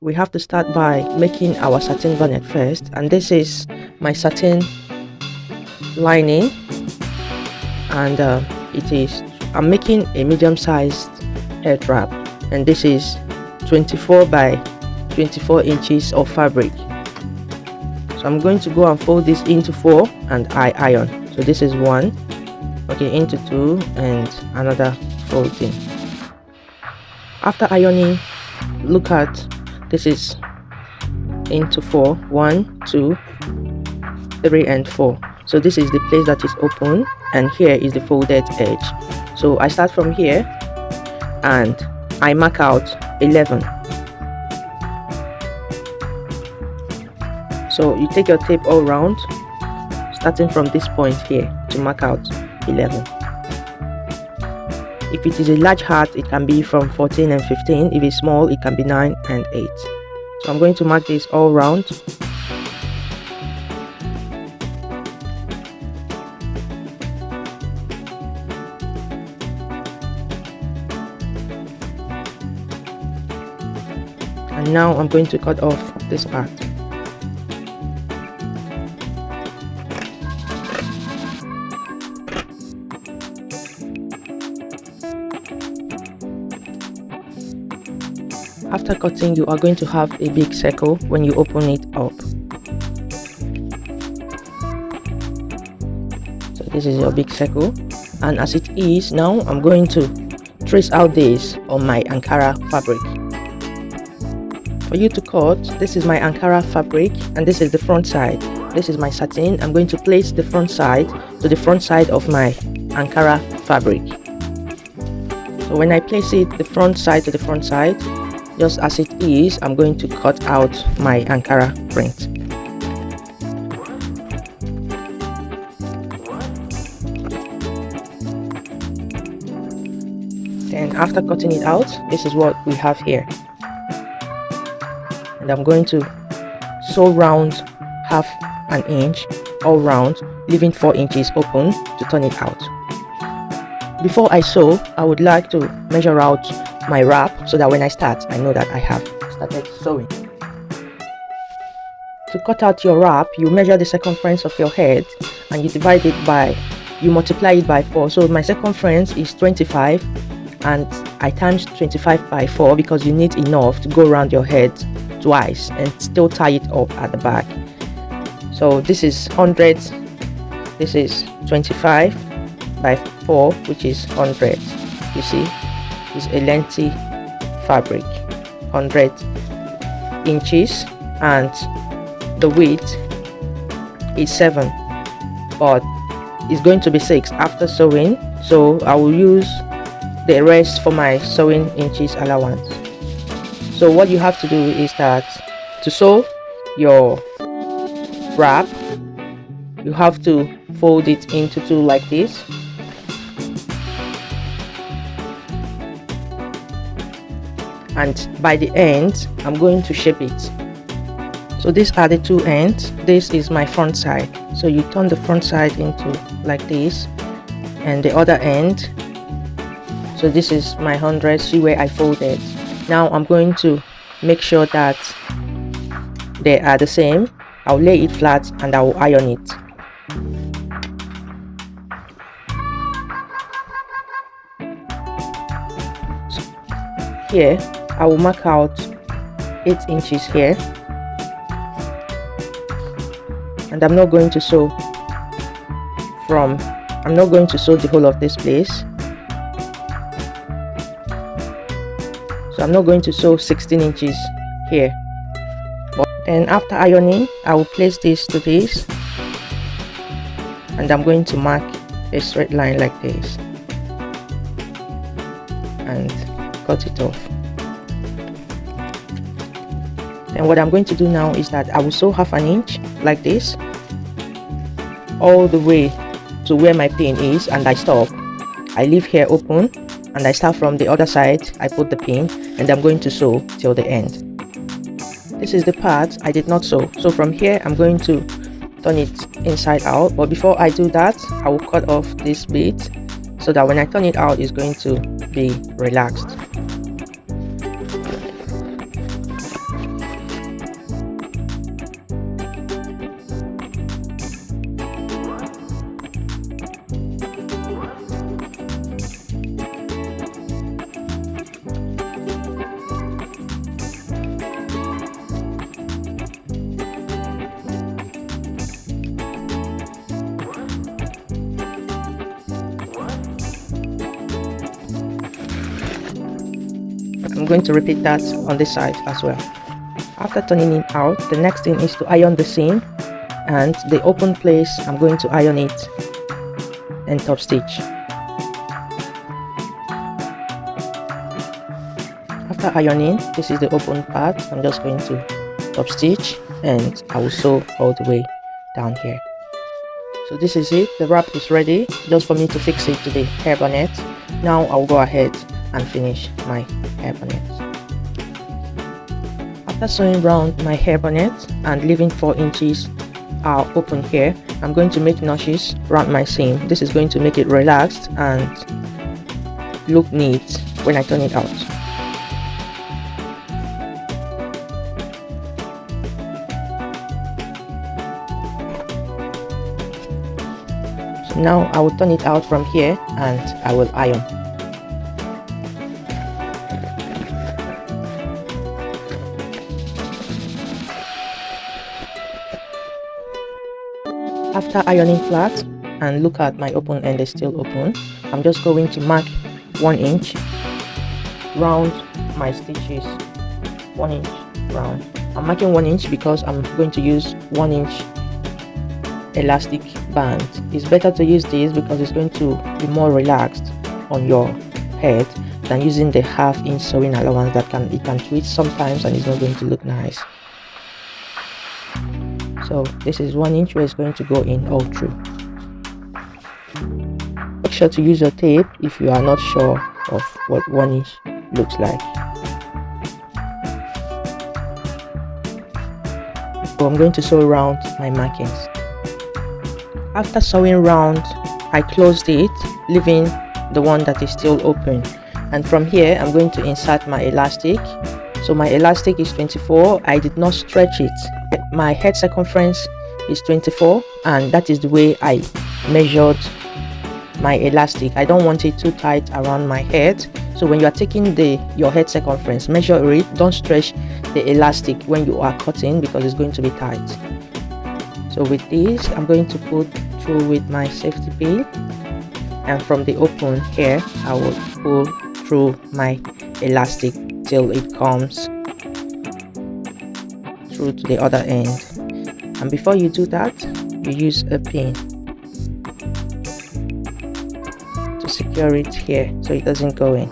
we have to start by making our satin bonnet first, and this is my satin lining, and I'm making a medium-sized head wrap, and this is 24 by 24 inches of fabric. So I'm going to go and fold this into 4 and I iron. So this is 1, okay, into 2 and another folding. After ironing, look at this is into 4, 1, 2, 3 and 4. So this is the place that is open, and here is the folded edge. So I start from here and I mark out 11. So you take your tape all round, starting from this point here to mark out 11. If it is a large heart, it can be from 14 and 15. If it's small, it can be 9 and 8. So I'm going to mark this all round. And now I'm going to cut off this part. After cutting, you are going to have a big circle when you open it up. So this is your big circle, and as it is now, I'm going to trace out this on my ankara fabric. For you to cut, this is my ankara fabric and this is the front side. This is my satin. I'm going to place the front side to the front side of my ankara fabric. So when I place it the front side to the front side, just as it is, I'm going to cut out my ankara print. Then after cutting it out, this is what we have here. And I'm going to sew round half an inch all round, leaving 4 inches open to turn it out. Before I sew, I would like to measure out my wrap so that when I start, I know that I have started sewing. To cut out your wrap, you measure the circumference of your head and you multiply it by 4. So my circumference is 25 and I times 25 by 4 because you need enough to go around your head twice and still tie it up at the back. So this is 100, this is 25 by 4, which is 100. You see, it's a lengthy fabric, 100 inches, and the width is 7, but it's going to be 6 after sewing, so I will use the rest for my sewing inches allowance. So what you have to do is that to sew your wrap, you have to fold it into 2 like this. And by the end, I'm going to shape it. So these are the 2 ends. This is my front side. So you turn the front side into like this, and the other end. So this is my 100. See where I folded. Now I'm going to make sure that they are the same. I'll lay it flat and I will iron it. So here I will mark out 8 inches here, and I'm not going to sew the whole of this place. So I'm not going to sew 16 inches here. But then after ironing, I will place this to this, and I'm going to mark a straight line like this and cut it off. And what I'm going to do now is that I will sew half an inch like this all the way to where my pin is, and I stop. I leave here open and I start from the other side. I put the pin and I'm going to sew till the end. This is the part I did not sew. So from here I'm going to turn it inside out, but before I do that, I will cut off this bit so that when I turn it out, it's going to be relaxed. I'm going to repeat that on this side as well. After turning it out, the next thing is to iron the seam, and the open place I'm going to iron it and top stitch. After ironing, this is the open part. I'm just going to top stitch and I will sew all the way down here. So this is it. The wrap is ready, just for me to fix it to the hair bonnet. Now I'll go ahead and finish my hair bonnet. After sewing round my hair bonnet and leaving 4 inches open here, I'm going to make notches around my seam. This is going to make it relaxed and look neat when I turn it out. So now I will turn it out from here and I will iron. After ironing flat and look at my open end is still open, I'm just going to mark 1 inch round my stitches. 1 inch round. I'm marking 1 inch because I'm going to use 1 inch elastic band. It's better to use this because it's going to be more relaxed on your head than using the 1/2 inch sewing allowance that it can twist sometimes and it's not going to look nice. So this is 1 inch where it's going to go in all through. Make sure to use your tape if you are not sure of what 1 inch looks like. So I'm going to sew around my markings. After sewing round, I closed it, leaving the one that is still open. And from here, I'm going to insert my elastic. So my elastic is 24. I did not stretch it. My head circumference is 24, and that is the way I measured my elastic. I don't want it too tight around my head. So when you are taking your head circumference, measure it. Don't stretch the elastic when you are cutting because it's going to be tight. So with this, I'm going to put through with my safety pin, and from the open here, I will pull through my elastic till it comes through to the other end. And before you do that, you use a pin to secure it here so it doesn't go in.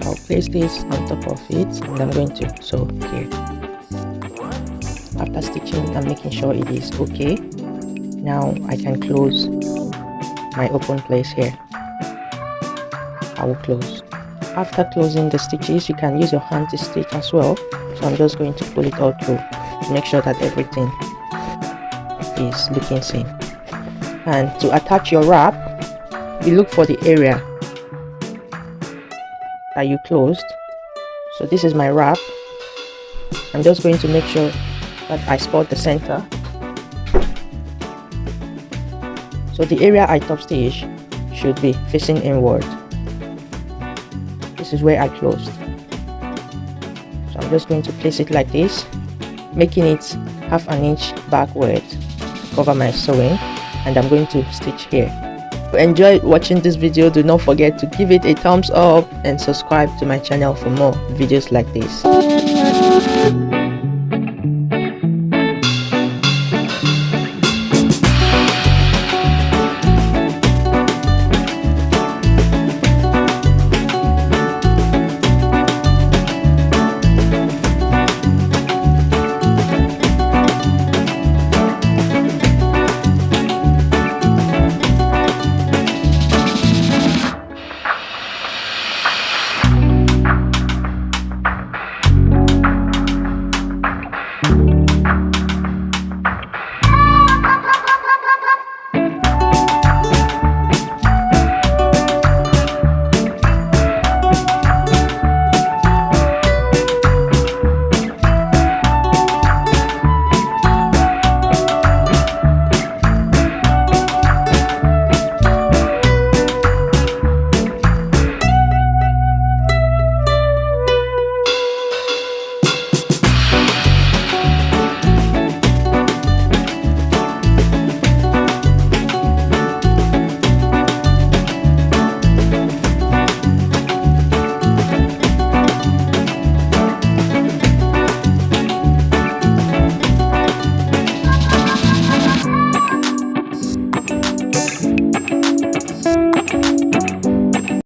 I'll place this on top of it and I'm going to sew here. After stitching and making sure it is okay, now I can close my open place here. I will close. After closing the stitches, you can use your hand to stitch as well. So I'm just going to pull it all through to make sure that everything is looking same. And to attach your wrap, you look for the area that you closed. So this is my wrap. I'm just going to make sure that I spot the center. So the area I top stitch should be facing inward. This is where I closed. So I'm just going to place it like this, making it 1/2 inch backward to cover my sewing, and I'm going to stitch here. If you enjoyed watching this video, do not forget to give it a thumbs up and subscribe to my channel for more videos like this.